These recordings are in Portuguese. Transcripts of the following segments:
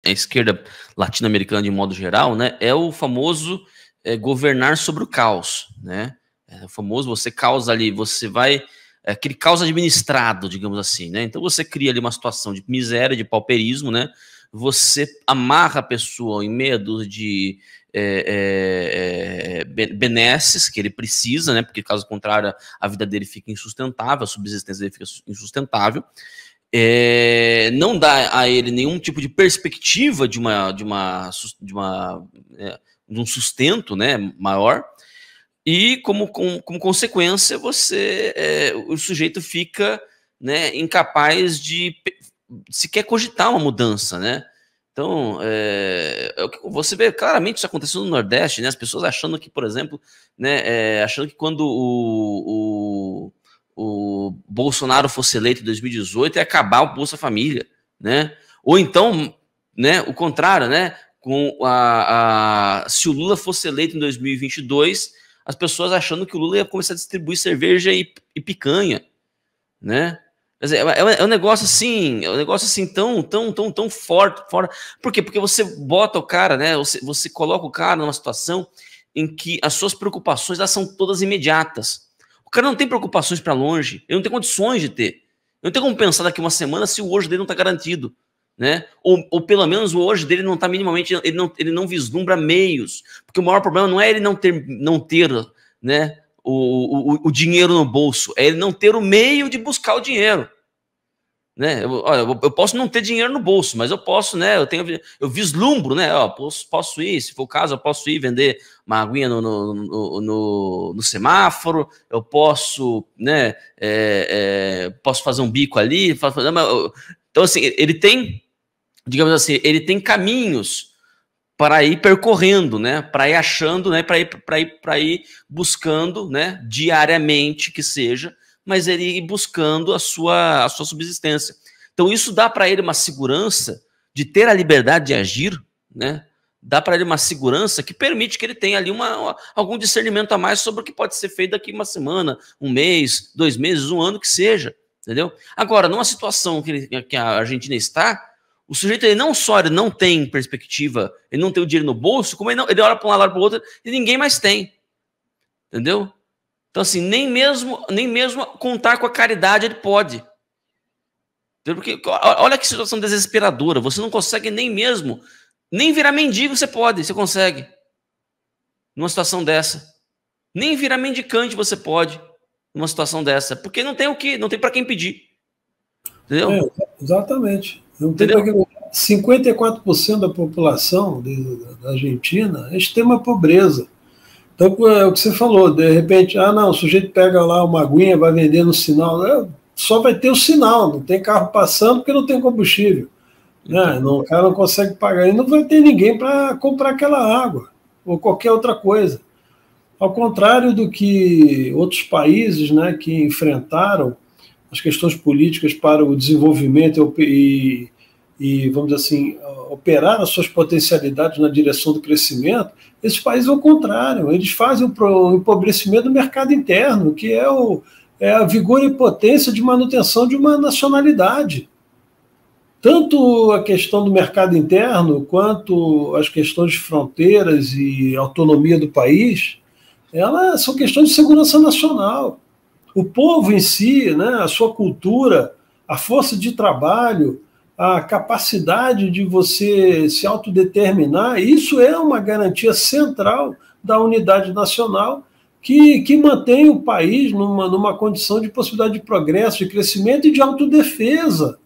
a esquerda latino-americana de modo geral, né, é o famoso governar sobre o caos, né? É o famoso você causa ali, você vai aquele caos administrado, digamos assim, né? Então você cria ali uma situação de miséria, de pauperismo, né? Você amarra a pessoa em meia dúzia de benesses que ele precisa, né? Porque caso contrário a vida dele fica insustentável, a subsistência dele fica insustentável. Não dá a ele nenhum tipo de perspectiva de um sustento, né, maior, e como consequência o sujeito fica, né, incapaz de sequer cogitar uma mudança, né? Então, você vê claramente isso acontecendo no Nordeste, né? As pessoas achando que, por exemplo, né, achando que quando o Bolsonaro fosse eleito em 2018 ia acabar o Bolsa Família, né? Ou então, né, o contrário, né? Se o Lula fosse eleito em 2022, as pessoas achando que o Lula ia começar a distribuir cerveja e picanha, né? Quer dizer, é um negócio assim, tão forte. Por quê? Porque você bota o cara, né? Você coloca o cara numa situação em que as suas preocupações elas são todas imediatas. O cara não tem preocupações para longe, ele não tem condições de ter. Não tem como pensar daqui uma semana se o hoje dele não está garantido, né? Ou pelo menos o hoje dele não está minimamente, ele não vislumbra meios, porque o maior problema não é ele não ter né, o dinheiro no bolso, é ele não ter o meio de buscar o dinheiro, né? Eu posso não ter dinheiro no bolso, mas eu posso, né? Eu vislumbro, né? Posso ir, se for o caso, eu posso ir vender uma aguinha no semáforo, eu posso, né? Posso fazer um bico ali, então assim, ele tem, digamos assim, ele tem caminhos para ir percorrendo, né? Para ir achando, né? Para ir buscando, né? Diariamente que seja, mas ele ir buscando a sua subsistência. Então isso dá para ele uma segurança de ter a liberdade de agir, né? Dá para ele uma segurança que permite que ele tenha ali algum discernimento a mais sobre o que pode ser feito daqui uma semana, um mês, 2 meses, um ano, que seja, entendeu? Agora, numa situação que a Argentina está, o sujeito ele não tem perspectiva, ele não tem o dinheiro no bolso, como ele olha para um lado para o outro e ninguém mais tem, entendeu? Então assim, nem mesmo contar com a caridade ele pode, entendeu? Porque olha que situação desesperadora, você não consegue nem virar mendigo você consegue, numa situação dessa, nem virar mendicante você pode, numa situação dessa, porque não tem para quem pedir, entendeu? Exatamente. Não tem para quem. 54% da população da Argentina é extrema pobreza. Então, é o que você falou, de repente, não, o sujeito pega lá uma aguinha, vai vender no sinal, só vai ter o sinal, não tem carro passando porque não tem combustível. Né? O cara não consegue pagar, e não vai ter ninguém para comprar aquela água, ou qualquer outra coisa. Ao contrário do que outros países, né, que enfrentaram as questões políticas para o desenvolvimento e, vamos dizer assim, operar as suas potencialidades na direção do crescimento, esses países, ao contrário, eles fazem o empobrecimento do mercado interno, que é a vigor e potência de manutenção de uma nacionalidade. Tanto a questão do mercado interno, quanto as questões de fronteiras e autonomia do país, elas são questões de segurança nacional. O povo em si, né, a sua cultura, a força de trabalho, a capacidade de você se autodeterminar, isso é uma garantia central da unidade nacional que mantém o país numa condição de possibilidade de progresso, de crescimento e de autodefesa.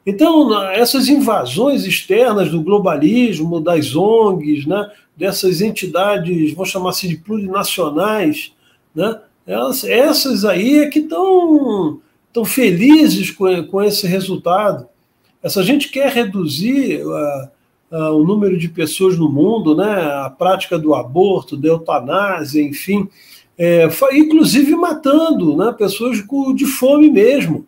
Então, essas invasões externas do globalismo, das ONGs, né, dessas entidades, vamos chamar assim de plurinacionais, né, essas aí é que estão felizes com esse resultado. Essa gente quer reduzir o número de pessoas no mundo, né, a prática do aborto, da eutanásia, enfim, inclusive matando, né, pessoas de fome mesmo.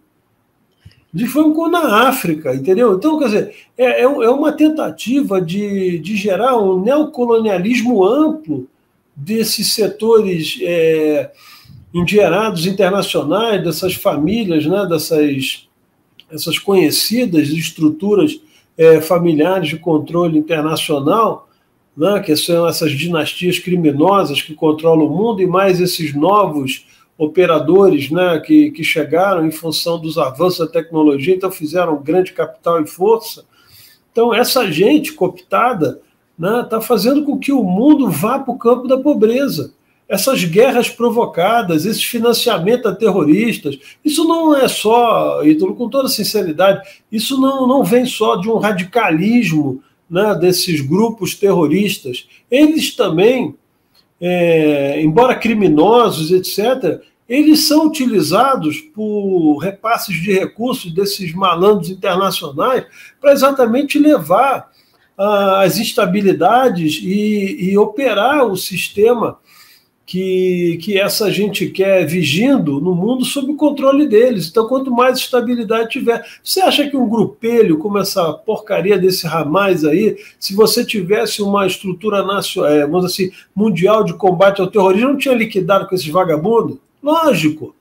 De fome como na África, entendeu? Então, quer dizer, é uma tentativa de gerar um neocolonialismo amplo desses setores endinheirados internacionais, dessas famílias, né, essas conhecidas estruturas familiares de controle internacional, né, que são essas dinastias criminosas que controlam o mundo, e mais esses novos operadores, né, que chegaram em função dos avanços da tecnologia, então fizeram grande capital e força. Então, essa gente cooptada está fazendo com que o mundo vá para o campo da pobreza. Essas guerras provocadas, esse financiamento a terroristas, isso não é só, Ítalo, com toda sinceridade, isso não vem só de um radicalismo, né, desses grupos terroristas. Eles também, embora criminosos, etc., eles são utilizados por repasses de recursos desses malandros internacionais para exatamente levar as instabilidades e operar o sistema que essa gente quer vigindo no mundo sob o controle deles. Então, quanto mais estabilidade tiver... Você acha que um grupelho como essa porcaria desse Hamas aí, se você tivesse uma estrutura nacional, vamos assim, mundial de combate ao terrorismo, não tinha liquidado com esses vagabundos? Lógico.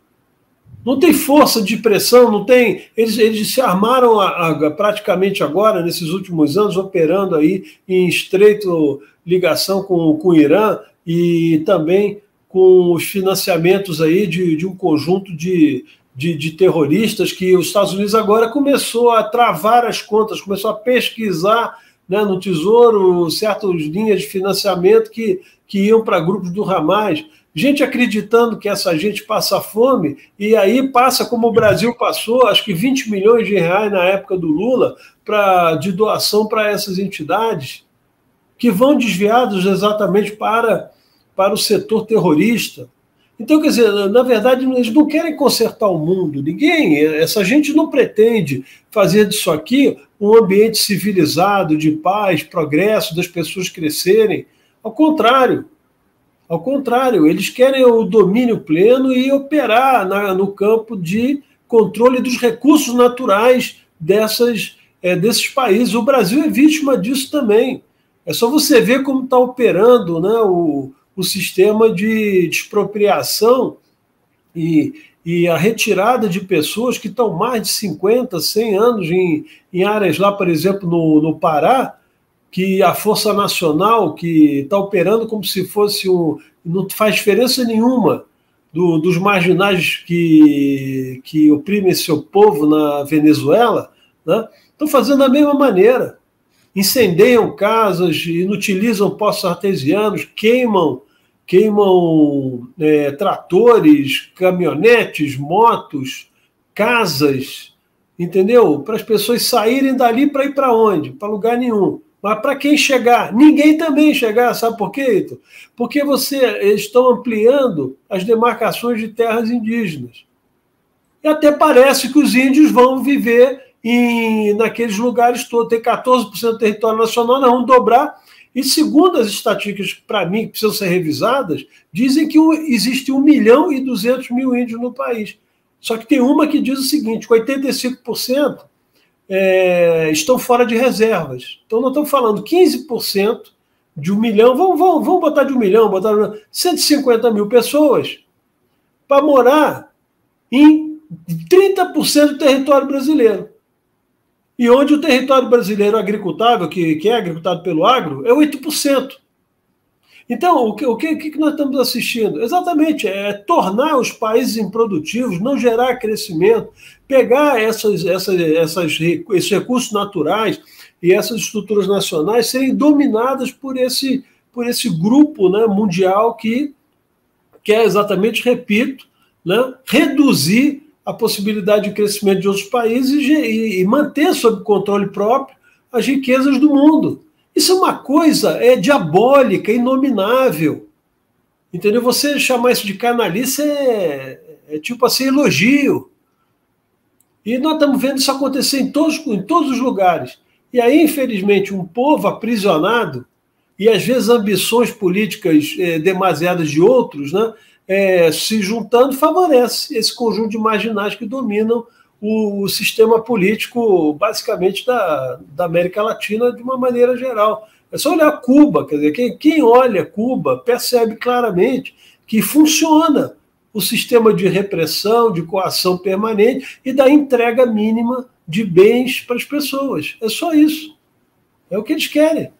Não tem força de pressão, não tem... Eles se armaram praticamente agora, nesses últimos anos, operando aí em estreito ligação com o Irã, e também com os financiamentos aí de um conjunto de terroristas, que os Estados Unidos agora começou a travar as contas, começou a pesquisar, né, no Tesouro certas linhas de financiamento que iam para grupos do Hamas. Gente acreditando que essa gente passa fome, e aí passa como o Brasil passou, acho que 20 milhões de reais na época do Lula, de doação para essas entidades, que vão desviados exatamente para o setor terrorista. Então, quer dizer, na verdade, eles não querem consertar o mundo, ninguém, essa gente não pretende fazer disso aqui um ambiente civilizado, de paz, progresso, das pessoas crescerem. Ao contrário, eles querem o domínio pleno e operar no campo de controle dos recursos naturais desses países. O Brasil é vítima disso também. É só você ver como está operando, né, o sistema de expropriação e a retirada de pessoas que estão mais de 50, 100 anos em áreas lá, por exemplo, no Pará, que a Força Nacional, que está operando como se fosse não faz diferença nenhuma dos marginais que oprimem seu povo na Venezuela, né, estão fazendo da mesma maneira. Incendeiam casas, inutilizam poços artesianos, queimam tratores, caminhonetes, motos, casas, entendeu? Para as pessoas saírem dali para ir para onde? Para lugar nenhum. Mas para quem chegar? Ninguém também chegar, sabe por quê, Heitor? Porque eles estão ampliando as demarcações de terras indígenas. E até parece que os índios vão viver naqueles lugares todos. Tem 14% do território nacional, nós vamos dobrar. E segundo as estatísticas, para mim, que precisam ser revisadas, dizem que existe 1.200.000 índios no país. Só que tem uma que diz o seguinte, que 85% estão fora de reservas. Então, nós estamos falando 15% de 1 milhão, vamos botar de 1 milhão, botar 150 mil pessoas para morar em 30% do território brasileiro. E onde o território brasileiro agricultável, que é agricultado pelo agro, é 8%. Então, o que nós estamos assistindo? Exatamente, tornar os países improdutivos, não gerar crescimento, pegar esses recursos naturais e essas estruturas nacionais serem dominadas por esse grupo, né, mundial que quer exatamente, repito, né, reduzir a possibilidade de crescimento de outros países e manter sob controle próprio as riquezas do mundo. Isso é uma coisa diabólica, inominável. Entendeu? Você chamar isso de canalice é tipo assim, elogio. E nós estamos vendo isso acontecer em todos os lugares. E aí, infelizmente, um povo aprisionado, e às vezes ambições políticas demasiadas de outros, né, se juntando, favorece esse conjunto de marginais que dominam o sistema político, basicamente, da América Latina, de uma maneira geral. É só olhar Cuba, quer dizer, quem olha Cuba percebe claramente que funciona o sistema de repressão, de coação permanente e da entrega mínima de bens para as pessoas. É só isso. É o que eles querem.